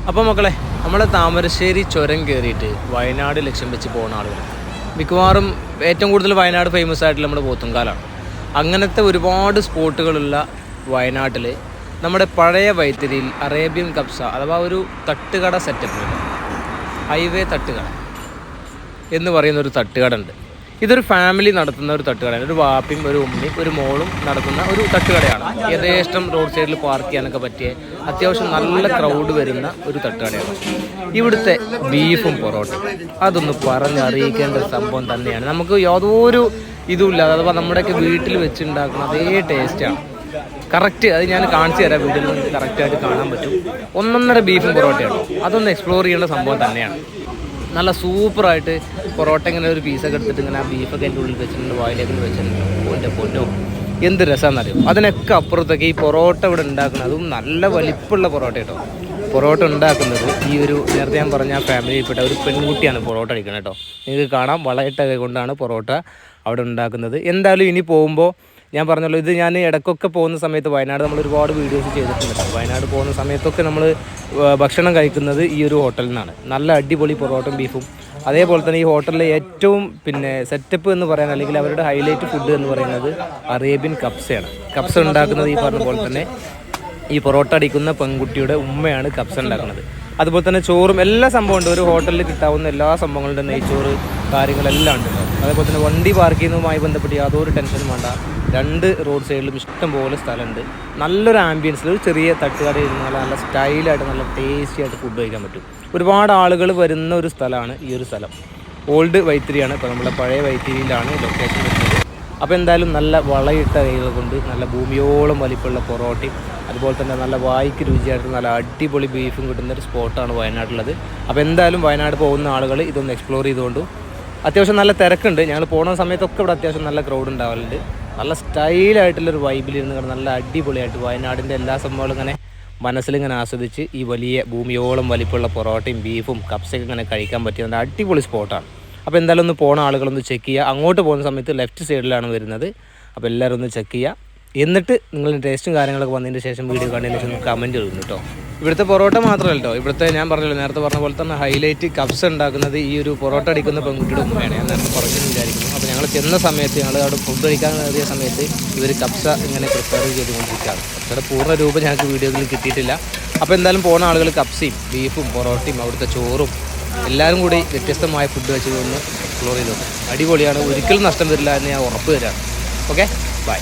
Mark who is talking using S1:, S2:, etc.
S1: അപ്പോൾ മക്കളെ, നമ്മൾ താമരശ്ശേരി ചുരം കയറിയിട്ട് വയനാട് ലക്ഷ്യം വെച്ച് പോകുന്ന ആളുകൾ മിക്കവാറും ഏറ്റവും കൂടുതൽ വയനാട് ഫേമസ് ആയിട്ടുള്ള നമ്മുടെ പോത്തുംകാലാണ്. അങ്ങനത്തെ ഒരുപാട് സ്പോട്ടുകളുള്ള വയനാട്ടിൽ നമ്മുടെ പഴയ വൈത്തിരിയിൽ അറേബ്യൻ കബ്സ അഥവാ ഒരു തട്ടുകട സെറ്റപ്പ്, ഹൈവേ തട്ടുകട എന്ന് പറയുന്ന ഒരു തട്ടുകട ഉണ്ട്. ഇതൊരു ഫാമിലി നടത്തുന്ന ഒരു തട്ടുകടയാണ്. ഒരു വാപ്പിയും ഒരു ഉമ്മയും ഒരു മോളും നടത്തുന്ന ഒരു തട്ടുകടയാണ്. യഥേഷ്ടം റോഡ് സൈഡിൽ പാർക്ക് ചെയ്യാനൊക്കെ പറ്റിയ അത്യാവശ്യം നല്ല ക്രൗഡ് വരുന്ന ഒരു തട്ടുകടയാണ്. ഇവിടുത്തെ ബീഫും പൊറോട്ടയും അതൊന്ന് പറഞ്ഞറിയിക്കേണ്ട ഒരു സംഭവം തന്നെയാണ്. നമുക്ക് യാതൊരു ഇതുമില്ലാതെ അഥവാ നമ്മുടെയൊക്കെ വീട്ടിൽ വെച്ചുണ്ടാക്കുന്ന അതേ ടേസ്റ്റാണ്. കറക്റ്റ് അത് ഞാൻ കാണിച്ചു തരാം. വീട്ടിൽ നിന്ന് കറക്റ്റായിട്ട് കാണാൻ പറ്റും. ഒന്നൊന്നര ബീഫും പൊറോട്ടയാണ്. അതൊന്ന് എക്സ്പ്ലോർ ചെയ്യേണ്ട സംഭവം തന്നെയാണ്. നല്ല സൂപ്പറായിട്ട് പൊറോട്ട ഇങ്ങനെ ഒരു പീസൊക്കെ എടുത്തിട്ട് ഇങ്ങനെ ആ ബീഫൊക്കെ എൻ്റെ ഉള്ളിൽ വെച്ചിട്ടുണ്ട്, വായിലേക്ക് വെച്ചിട്ടുണ്ട്. എൻ്റെ പൊന്നോ എന്ത് രസമാണെന്നറിയും. അതിനൊക്കെ അപ്പുറത്തൊക്കെ ഈ പൊറോട്ട ഇവിടെ ഉണ്ടാക്കുന്നത്, അതും നല്ല വലിപ്പമുള്ള പൊറോട്ട കേട്ടോ. പൊറോട്ട ഉണ്ടാക്കുന്നത് ഈ ഒരു നേരത്തെ ഞാൻ പറഞ്ഞ ആ ഫാമിലിയിൽപ്പെട്ട ഒരു പെൺകുട്ടിയാണ് പൊറോട്ട അടിക്കുന്നത് കേട്ടോ. നിങ്ങൾക്ക് കാണാം, വളയിട്ട കൊണ്ടാണ് പൊറോട്ട അവിടെ ഉണ്ടാക്കുന്നത്. എന്തായാലും ഇനി പോകുമ്പോൾ ഞാൻ പറഞ്ഞല്ലോ, ഇത് ഞാൻ ഇടയ്ക്കൊക്കെ പോകുന്ന സമയത്ത് വയനാട് നമ്മൾ ഒരുപാട് വീഡിയോസ് ചെയ്തിട്ടുണ്ട്. വയനാട് പോകുന്ന സമയത്തൊക്കെ നമ്മൾ ഭക്ഷണം കഴിക്കുന്നത് ഈ ഒരു ഹോട്ടലിൽ നിന്നാണ്. നല്ല അടിപൊളി പൊറോട്ടയും ബീഫും. അതേപോലെ തന്നെ ഈ ഹോട്ടലിലെ ഏറ്റവും സെറ്റപ്പ് എന്ന് പറയാൻ, അല്ലെങ്കിൽ അവരുടെ ഹൈലൈറ്റ് ഫുഡ് എന്ന് പറയുന്നത് അറേബ്യൻ കബ്സയാണ്. കബ്സ ഉണ്ടാക്കുന്നത് ഈ പറഞ്ഞ പോലെ തന്നെ ഈ പൊറോട്ട അടിക്കുന്ന പെൺകുട്ടിയുടെ ഉമ്മയാണ് കബ്സ ഉണ്ടാക്കുന്നത്. അതുപോലെ തന്നെ ചോറും എല്ലാ സംഭവം ഉണ്ട്. ഒരു ഹോട്ടലിൽ കിട്ടാവുന്ന എല്ലാ സംഭവങ്ങളുടെ നെയ്ച്ചോറ് കാര്യങ്ങളെല്ലാം ഉണ്ട്. അതേപോലെ തന്നെ വണ്ടി പാർക്ക് ചെയ്യുന്നതുമായി ബന്ധപ്പെട്ട് യാതൊരു ടെൻഷനും വേണ്ട. രണ്ട് റോഡ് സൈഡിലും ഇഷ്ടംപോലെ സ്ഥലമുണ്ട്. നല്ലൊരു ആംബിയൻസിൽ ഒരു ചെറിയ തട്ടുകടയിൽ ഇരുന്നാൽ നല്ല സ്റ്റൈലായിട്ട് നല്ല ടേസ്റ്റി ആയിട്ട് ഫുഡ് കഴിക്കാൻ പറ്റും. ഒരുപാട് ആളുകൾ വരുന്ന ഒരു സ്ഥലമാണ് ഈ ഒരു സ്ഥലം. ഓൾഡ് വൈത്തിരിയാണ്. ഇപ്പോൾ നമ്മുടെ പഴയ വൈത്തിരിയിലാണ് ലൊക്കേഷൻ വരുന്നത്. അപ്പോൾ എന്തായാലും നല്ല വളയിട്ട കൈകൾ കൊണ്ട് നല്ല ഭൂമിയോളം വലിപ്പമുള്ള പൊറോട്ടയും അതുപോലെ തന്നെ നല്ല വായിക്ക് രുചിയായിട്ട് നല്ല അടിപൊളി ബീഫും കിട്ടുന്ന ഒരു സ്പോട്ടാണ് വയനാട്ടിലുള്ളത്. അപ്പോൾ എന്തായാലും വയനാട് പോകുന്ന ആളുകൾ ഇതൊന്ന് എക്സ്പ്ലോർ ചെയ്തുകൊണ്ടും, അത്യാവശ്യം നല്ല തിരക്കുണ്ട്. ഞങ്ങൾ പോകുന്ന സമയത്തൊക്കെ ഇവിടെ അത്യാവശ്യം നല്ല ക്രൗഡ് ഉണ്ടാവലുണ്ട്. നല്ല സ്റ്റൈലായിട്ടുള്ളൊരു വൈബിലിരുന്ന് നല്ല അടിപൊളിയായിട്ട് വയനാടിൻ്റെ എല്ലാ സംഭവങ്ങളും ഇങ്ങനെ മനസ്സിലിങ്ങനെ ആസ്വദിച്ച് ഈ വലിയ ഭൂമിയോളം വലിപ്പമുള്ള പൊറോട്ടയും ബീഫും കപ്സൊക്കെ ഇങ്ങനെ കഴിക്കാൻ പറ്റിയ നല്ല അടിപൊളി സ്പോട്ടാണ്. അപ്പോൾ എന്തായാലും ഒന്ന് പോണ ആളുകളൊന്ന് ചെക്ക് ചെയ്യുക. അങ്ങോട്ട് പോകുന്ന സമയത്ത് ലെഫ്റ്റ് സൈഡിലാണ് വരുന്നത്. അപ്പോൾ എല്ലാവരും ഒന്ന് ചെക്ക് ചെയ്യുക. എന്നിട്ട് നിങ്ങൾ ടേസ്റ്റും കാര്യങ്ങളൊക്കെ വന്നതിന് ശേഷം വീഡിയോ കണ്ടതിന് ശേഷം കമൻറ്റ് ചെയ്യുന്നു കേട്ടോ. ഇവിടുത്തെ പൊറോട്ട മാത്രമല്ല കേട്ടോ, ഇവിടുത്തെ ഞാൻ പറഞ്ഞല്ലോ നേരത്തെ പറഞ്ഞ പോലെ തന്നെ ഹൈലൈറ്റ് കബ്സ ഉണ്ടാക്കുന്നത് ഈ ഒരു പൊറോട്ട അടിക്കുന്ന പെൺകുട്ടിയുടെ ഉമ്മയാണ്. ഞാൻ നേരത്തെ പറഞ്ഞെന്ന് വിചാരിക്കുന്നു. അപ്പോൾ ഞങ്ങൾ ചെന്ന സമയത്ത്, ഞങ്ങൾ അവിടെ ഫുഡ് കഴിക്കാൻ കയറിയ സമയത്ത് ഇവർ കബ്സ ഇങ്ങനെ പ്രിപ്പയർ ചെയ്തുകൊണ്ടിരിക്കുകയാണ്. കബ്സയുടെ പൂർണ്ണ രൂപം ഞങ്ങൾക്ക് വീഡിയോയിൽ കിട്ടിയിട്ടില്ല. അപ്പോൾ എന്തായാലും പോകുന്ന ആളുകൾ കബ്സയും ബീഫും പൊറോട്ടയും അവിടുത്തെ ചോറും എല്ലാവരും കൂടി വ്യത്യസ്തമായ ഫുഡ് വെച്ച് ഒന്ന് എക്സ്പ്ലോർ ചെയ്തു. അടിപൊളിയാണ്. ഒരിക്കലും നഷ്ടം വരില്ല എന്ന് ഞാൻ ഉറപ്പ് തരാം. Okay, by.